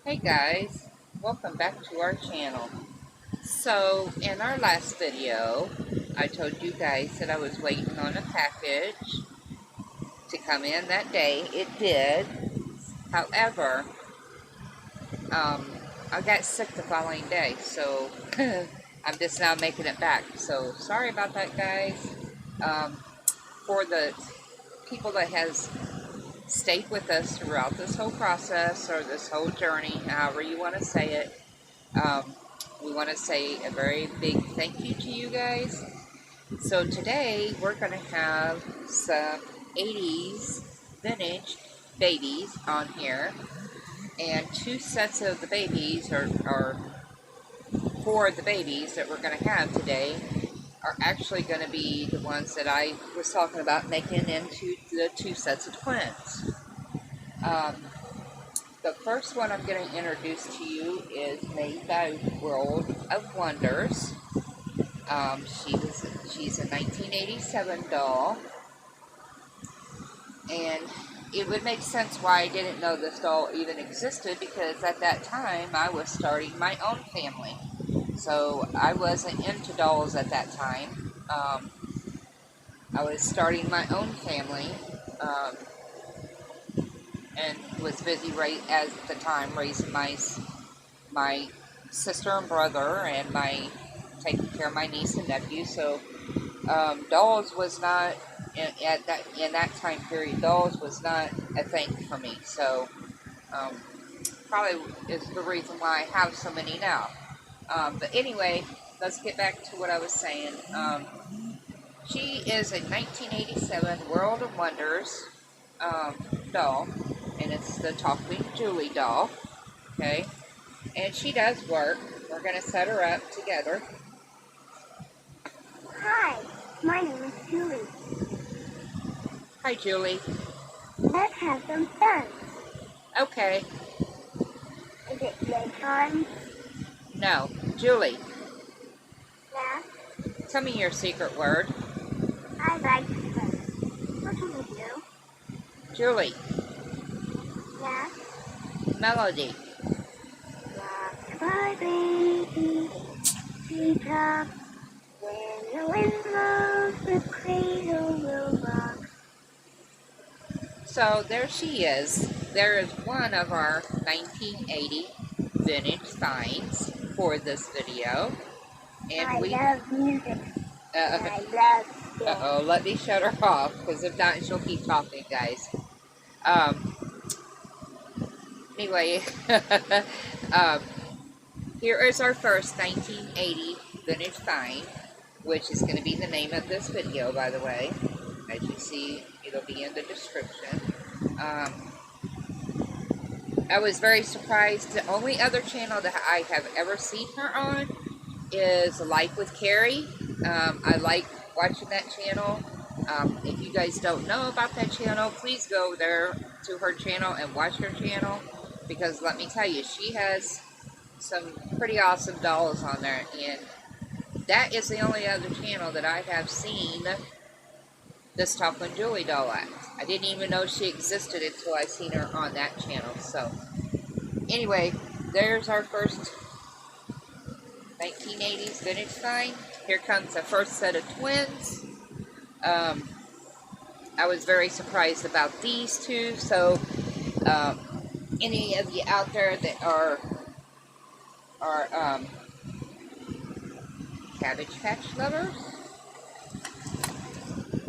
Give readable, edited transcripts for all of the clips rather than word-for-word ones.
Hey guys, welcome back to our channel. So in our last video, I told you guys that I was waiting on a package to come in that day. It did. However, I got sick the following day, so I'm just now making it back. So sorry about that, guys. Um, for the people that has stayed with us throughout this whole process or this whole journey, however you want to say it, we want to say a very big thank you to you guys. So today we're going to have some 80s vintage babies on here, and two sets of the babies, or four of the babies that we're going to have today are actually going to be the ones that I was talking about making into the two sets of twins. Um, The first one I'm going to introduce to you is made by World of Wonders. She's a 1987 doll, and it would make sense why I didn't know this doll even existed, because at that time I was starting my own family. So I wasn't into dolls at that time. I was starting my own family. And was busy at the time raising my sister and brother, and taking care of my niece and nephew. So dolls was not in that time period. Dolls was not a thing for me. So probably is the reason why I have so many now. But anyway, let's get back to what I was saying. She is a 1987 World of Wonders doll, and it's the Talking Julie doll, okay? And she does work. We're going to set her up together. Hi, my name is Julie. Hi, Julie. Let's have some fun. Okay. Is it playtime? No. Julie, Yeah, tell me your secret word. I like fun. What can we do? Julie, Yeah, melody. rock-a-bye baby, treetop. When the wind blows, the cradle will rock. So there she is. There is one of our 1980 vintage finds for this video. And I love music. I love dance. uh-oh, let me shut her off, because if not, she'll keep talking, guys. Anyway, um, here is our first 1980 vintage find, which is going to be the name of this video, by the way. As you see, it'll be in the description. I was very surprised. The only other channel that I have ever seen her on is Life with Carrie. I like watching that channel. If you guys don't know about that channel, please go there to her channel and watch her channel, because let me tell you, she has some pretty awesome dolls on there, and that is the only other channel that I have seen this Talking Julie doll at. I didn't even know she existed until I seen her on that channel. So anyway, there's our first 1980s vintage find. Here comes the first set of twins. I was very surprised about these two. So any of you out there that are Cabbage Patch lovers?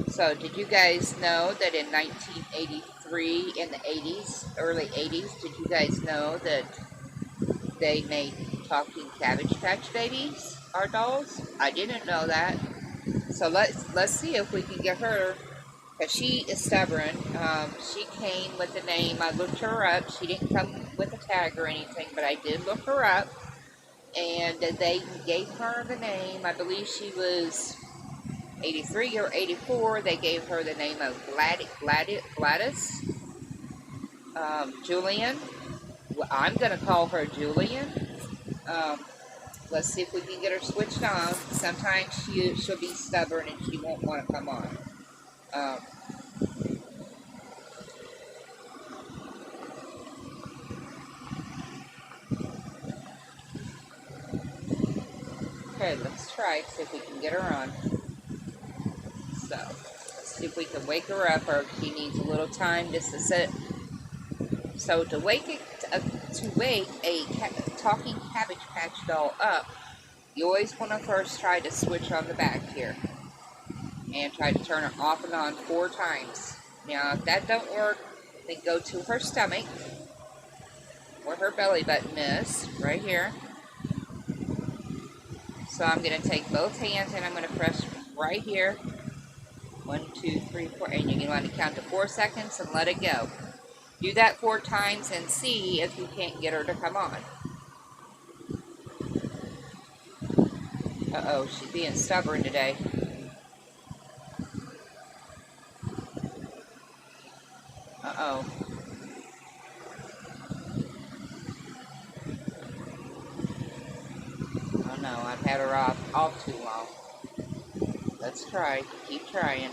So did you guys know that in 1983, in the 80s, early 80s, did you guys know that they made talking Cabbage Patch babies, our dolls? I didn't know that. So let's see if we can get her, because she is stubborn. She came with the name. I looked her up. She didn't come with a tag or anything, but I did look her up, and they gave her the name. I believe she was 83 or 84. They gave her the name of Gladys Julian. I'm going to call her Julian. Let's see if we can get her switched on. Sometimes she'll be stubborn and she won't want to come on. Okay, let's try, see if we can get her on. So, let's see if we can wake her up, or if she needs a little time just to sit. So, to wake a talking Cabbage Patch doll up, you always want to first try to switch on the back here. And try to turn it off and on 4 times. Now, if that don't work, then go to her stomach, where her belly button is, right here. So I'm going to take both hands and I'm going to press right here. 1, 2, 3, 4. And you're going to count to 4 seconds and let it go. Do that 4 times and see if you can't get her to come on. Uh-oh, she's being stubborn today. Uh-oh. Oh no, I've had her off too long. Let's try. Keep trying.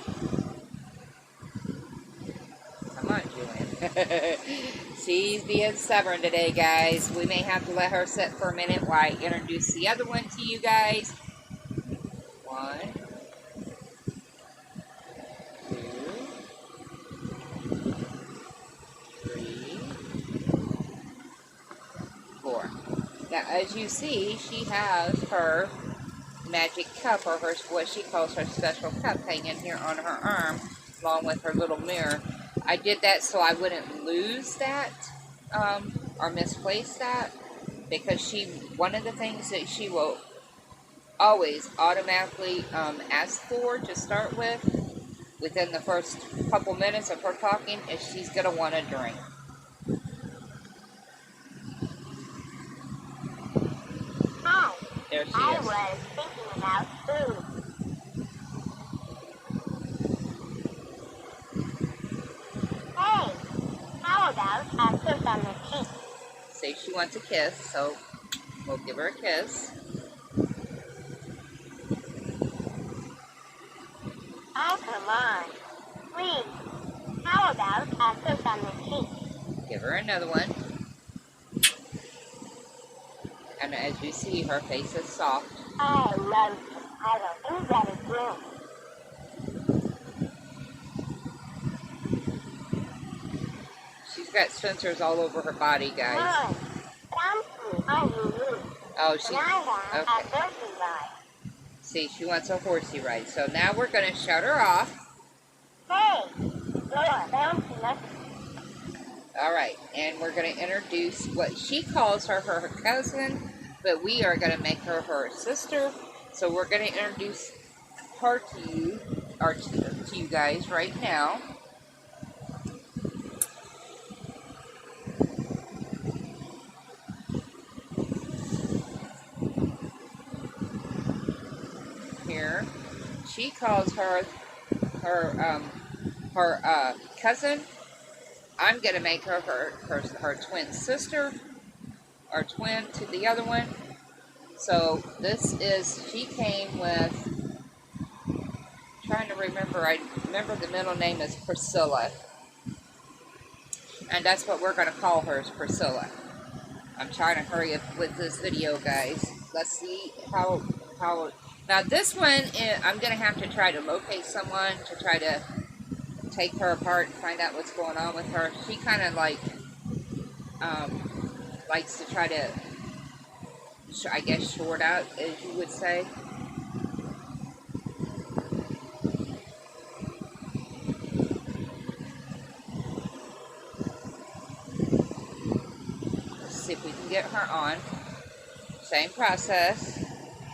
Come on, Julian. She's being stubborn today, guys. We may have to let her sit for a minute while I introduce the other one to you guys. 1, 2, 3, 4. Now, as you see, she has her magic cup, or her what she calls her special cup, hanging here on her arm, along with her little mirror. I did that so I wouldn't lose that or misplace that, because one of the things that she will always automatically ask for to start with, within the first couple minutes of her talking, is she's going to want a drink. Hi. There she I is. was thinking about food. Hey, how about a kiss on the cheek? Say she wants a kiss, so we'll give her a kiss. Oh, come on. Please, how about a kiss on the cheek? Give her another one. And as you see, her face is soft. I love you. I will do that again. She's got sensors all over her body, guys. Mom, bounce me on your roof. Oh, And I want a okay. turkey ride. See, she wants a horsey ride. So now we're going to shut her off. Hey, you're bouncing us. All right, and we're going to introduce what she calls her cousin, but we are going to make her her sister. So we're going to introduce her to you, or to you guys right now. Here, she calls her cousin. I'm going to make her her twin sister, or twin to the other one. So she came with, trying to remember, I remember the middle name is Priscilla. And that's what we're going to call her, is Priscilla. I'm trying to hurry up with this video, guys. Let's see how now this one, I'm going to have to try to locate someone to try to take her apart and find out what's going on with her. She kind of likes to try to, I guess, short out, as you would say. Let's see if we can get her on. Same process.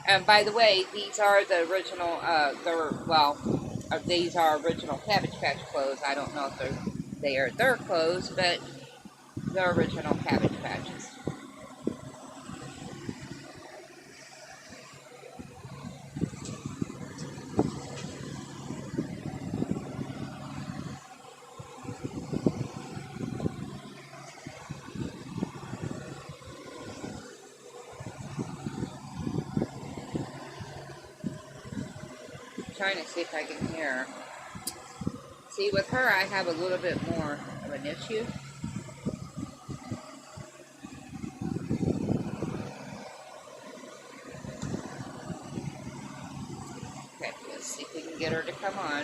And by the way, these are the original, these are original Cabbage Patch clothes. I don't know if they are their clothes, but they're original Cabbage Patches. Trying to see if I can hear her. See, with her, I have a little bit more of an issue. can get her to come on.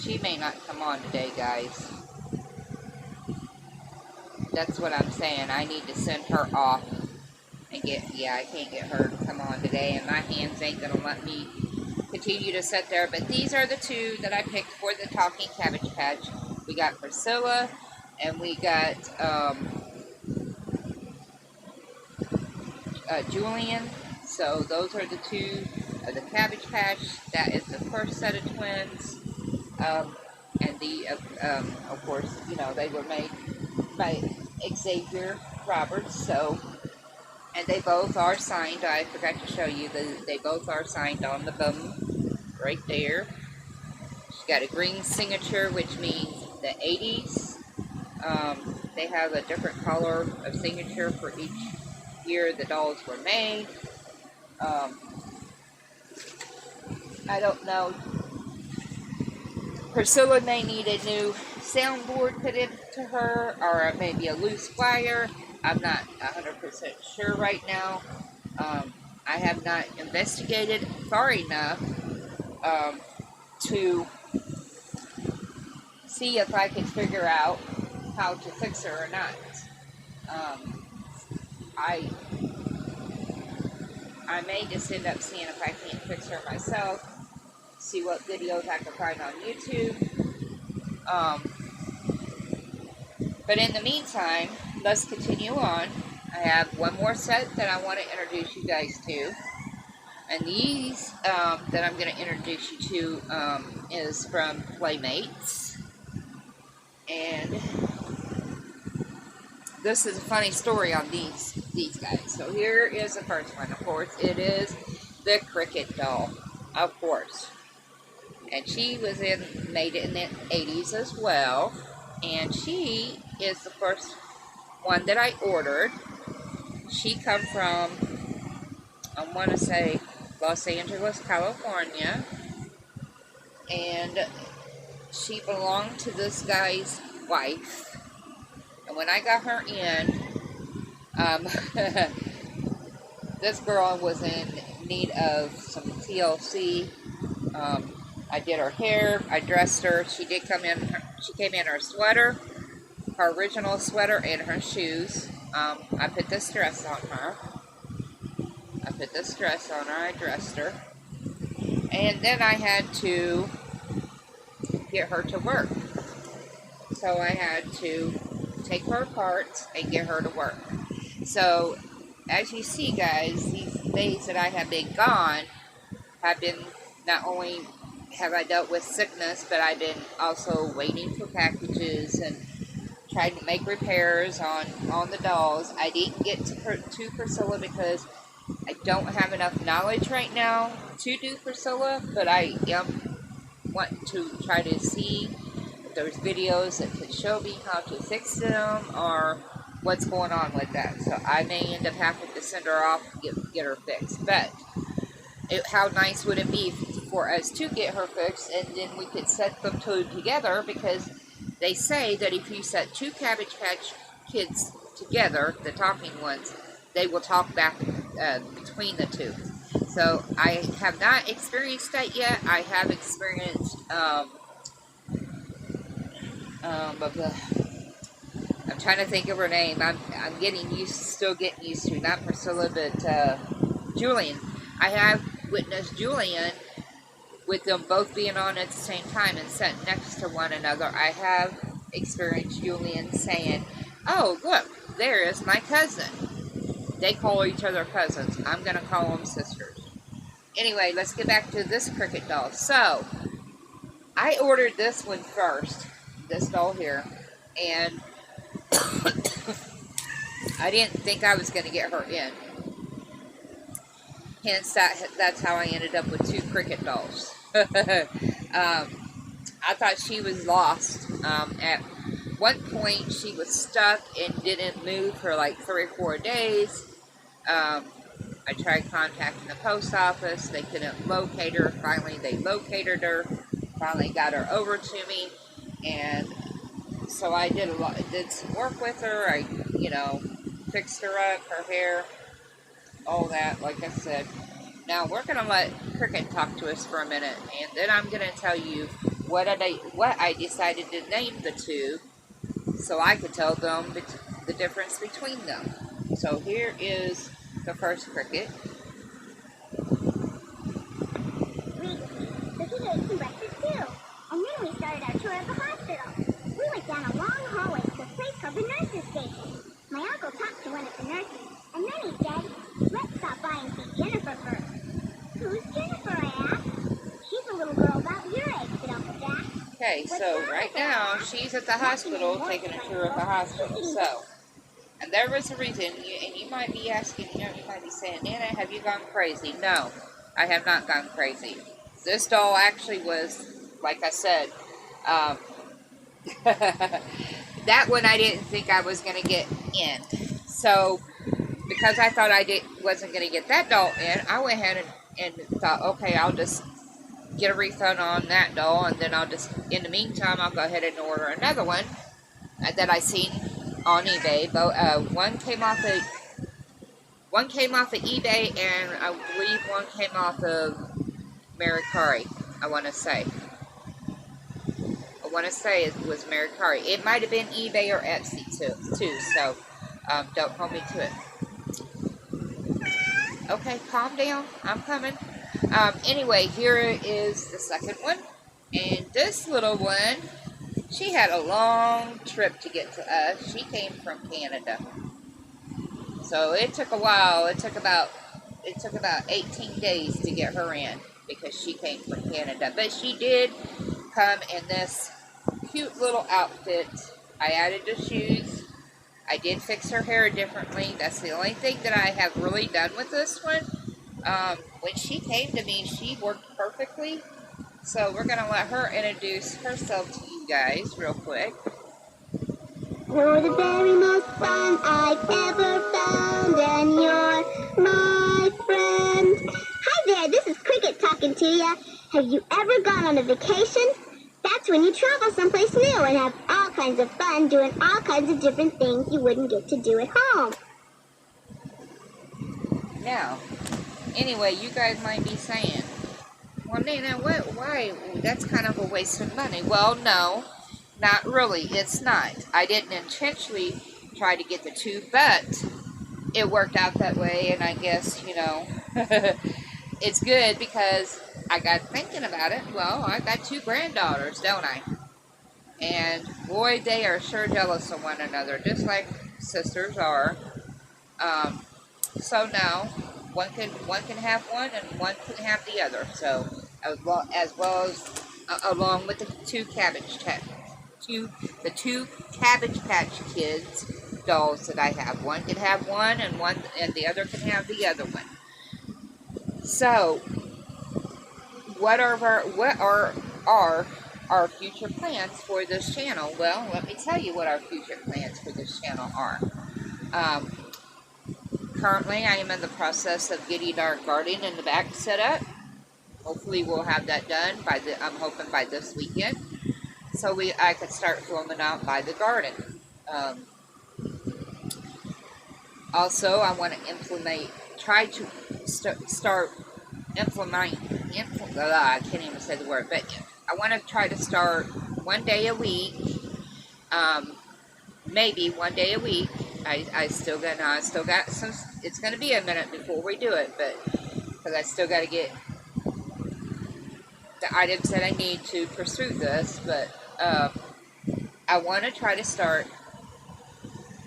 She may not come on today, guys. That's what I'm saying. I need to send her off and I can't get her to come on today, and my hands ain't gonna let me continue to sit there. But these are the two that I picked for the Talking Cabbage Patch. We got Priscilla, and we got Julian. So those are the two of the Cabbage Patch. That is the first set of twins. And of course, you know, they were made by Xavier Roberts. So, and they both are signed. I forgot to show you they both are signed on the bum right there. She's got a green signature, which means the 80s. They have a different color of signature for each year the dolls were made. I don't know. Priscilla may need a new soundboard put into her, or maybe a loose wire. I'm not 100% sure right now. I have not investigated far enough to see if I can figure out how to fix her or not. I may just end up seeing if I can't fix her myself. See what videos I can find on YouTube. But in the meantime, let's continue on. I have one more set that I want to introduce you guys to. And these that I'm going to introduce you to is from Playmates. And this is a funny story on these guys. So here is the first one. Of course, it is the Cricket doll. Of course. And she was made in the 80s as well. And she is the first one that I ordered. She come from, I want to say, Los Angeles, California. And she belonged to this guy's wife. And when I got her in, this girl was in need of some TLC. I did her hair, I dressed her. She came in her sweater, her original sweater, and her shoes. I put this dress on her. I dressed her. And then I had to get her to work. So I had to take her apart and get her to work. So, as you see, guys, these days that I have been gone have been, not only have I dealt with sickness, but I've been also waiting for packages and trying to make repairs on the dolls. I didn't get to Priscilla because I don't have enough knowledge right now to do Priscilla, but I am wanting to try to see if there's videos that could show me how to fix them or what's going on with that. So I may end up having to send her off and get her fixed. But how nice would it be for us to get her fixed, and then we could set them two together, because they say that if you set two Cabbage Patch kids together, the talking ones, they will talk back between the two. So I have not experienced that yet. I have experienced I'm trying to think of her name. I'm still getting used to, not Priscilla, but Julian. I have witnessed Julian with them both being on at the same time and sat next to one another. I have experienced Julian saying, "Oh, look, there is my cousin." They call each other cousins. I'm going to call them sisters. Anyway, let's get back to this Cricket doll. So, I ordered this one first, this doll here, and I didn't think I was going to get her in. Hence, that's how I ended up with two Cricket dolls. I thought she was lost. At one point, she was stuck and didn't move for like 3 or 4 days. I tried contacting the post office. They couldn't locate her. Finally, they located her. Finally got her over to me. And so I did some work with her. I, fixed her up, her hair, all that, like I said. Now we're going to let Cricket talk to us for a minute, and then I'm going to tell you what I decided to name the two, so I could tell them the difference between them. So here is the first Cricket. Cookie ate some breakfast too, and then we started our tour of the hospital. We went down a long hallway to a place called the nurses' station. My uncle talked to one of the nurses, and then he said, "Let's stop by and see Jennifer first." "Who's Jennifer?" I asked. "She's a little girl about your age," said Uncle Jack. Okay, so right now she's at the hospital taking a tour of the hospital. So, and there was a reason, and you might be asking, you might be saying, "Nana, have you gone crazy?" No, I have not gone crazy. This doll actually was, like I said, that one I didn't think I was going to get in. So, because I thought I wasn't going to get that doll in, I went ahead and thought, okay, I'll just get a refund on that doll, and then I'll just, in the meantime, I'll go ahead and order another one that I seen on eBay. But one came off of eBay, and I believe one came off of Mercari. I want to say it was Mercari. It might have been eBay or Etsy too. So don't hold me to it. Okay, calm down. I'm coming. Anyway, here is the second one. And this little one, she had a long trip to get to us. She came from Canada. So it took a while. It took about 18 days to get her in because she came from Canada. But she did come in this cute little outfit. I added the shoes. I did fix her hair differently. That's the only thing that I have really done with this one. When she came to me, she worked perfectly. So we're going to let her introduce herself to you guys real quick. You're the very most fun I've ever found, and you're my friend. Hi there, this is Cricket talking to you. Have you ever gone on a vacation? That's when you travel someplace new and have all kinds of fun doing all kinds of different things you wouldn't get to do at home. Now, anyway, you guys might be saying, well, Nana, why? That's kind of a waste of money. Well, no, not really. It's not. I didn't intentionally try to get the two, but it worked out that way, and I guess, it's good because I got thinking about it. Well, I got two granddaughters, don't I? And boy, they are sure jealous of one another, just like sisters are. So now, one can have one, and one can have the other. So as well as along with the two Cabbage Patch Kids dolls that I have. One can have one, and the other can have the other one. So, what are our future plans for this channel? Well, let me tell you what our future plans for this channel are. Currently, I am in the process of getting our garden in the back set up. Hopefully, we'll have that done I'm hoping by this weekend, so I could start filming out by the garden. Also, I want to try to start implementing. I can't even say the word, but I want to try to start one day a week. Maybe one day a week. I still got some. It's going to be a minute before we do it, but because I still got to get the items that I need to pursue this. But I want to try to start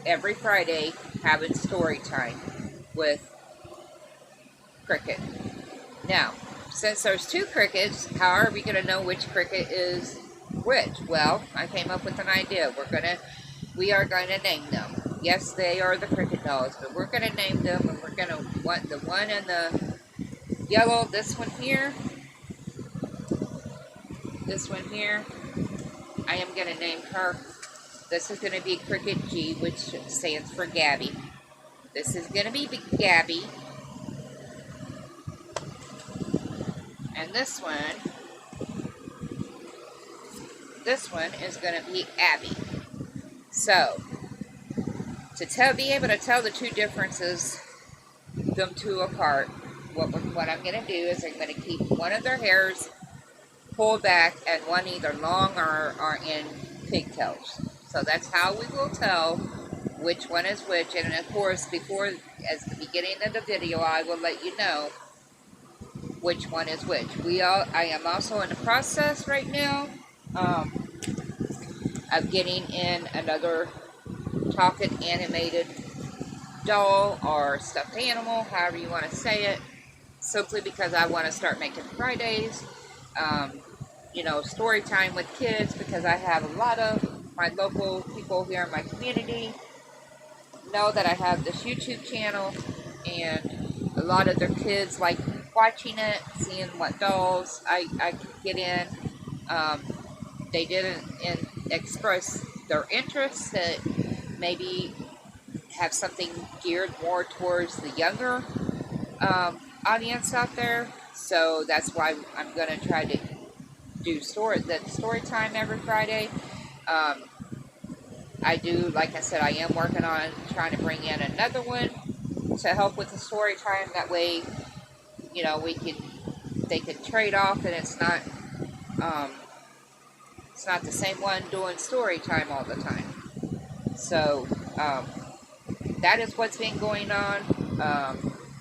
every Friday having story time with Cricket. Now, since there's two Crickets, how are we going to know which Cricket is which? Well, I came up with an idea. We are going to name them. Yes, they are the Cricket dolls, but we're going to name them, and we're going to want the one in the yellow, this one here, I am going to name her. This is going to be Cricket G, which stands for Gabby. This is going to be Gabby. And this one is going to be Abby. So, to be able to tell the two differences, them two apart, what I'm going to do is I'm going to keep one of their hairs pulled back and one either long or in pigtails. So that's how we will tell which one is which. And of course, before, as the beginning of the video, I will let you know which one is which. I am also in the process right now of getting in another talking animated doll or stuffed animal, however you want to say it, simply because I want to start making Fridays, you know, story time with kids, because I have a lot of my local people here in my community know that I have this YouTube channel, and a lot of their kids like watching it, seeing what dolls I can get in. They didn't express their interest that maybe have something geared more towards the younger audience out there. So that's why I'm going to try to do story time every Friday. I do, like I said, I am working on trying to bring in another one to help with the story time. That way, you know, they can trade off, and it's not the same one doing story time all the time. So that is what's been going on.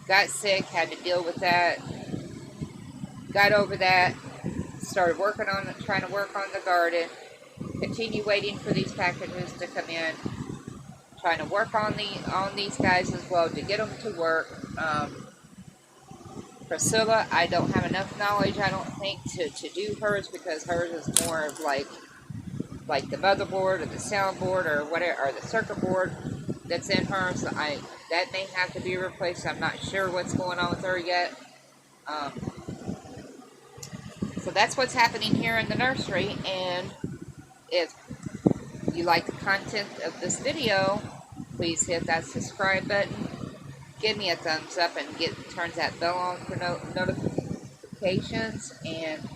Got sick, had to deal with that. Got over that. Started trying to work on the garden. Continue waiting for these packages to come in. Trying to work on these guys as well to get them to work. Priscilla, I don't have enough knowledge, I don't think, to do hers, because hers is more of like the motherboard or the soundboard or whatever, or the circuit board that's in her. So that may have to be replaced. I'm not sure what's going on with her yet. So that's what's happening here in the nursery. And if you like the content of this video, please hit that subscribe button. Give me a thumbs up and turn that bell on for notifications. And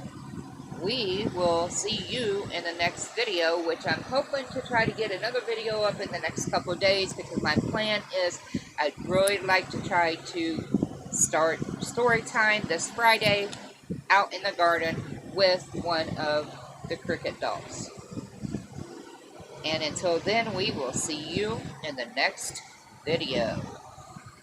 we will see you in the next video, which I'm hoping to try to get another video up in the next couple of days, because my plan is I'd really like to try to start story time this Friday out in the garden with one of the Cricket dolls. And until then, we will see you in the next video.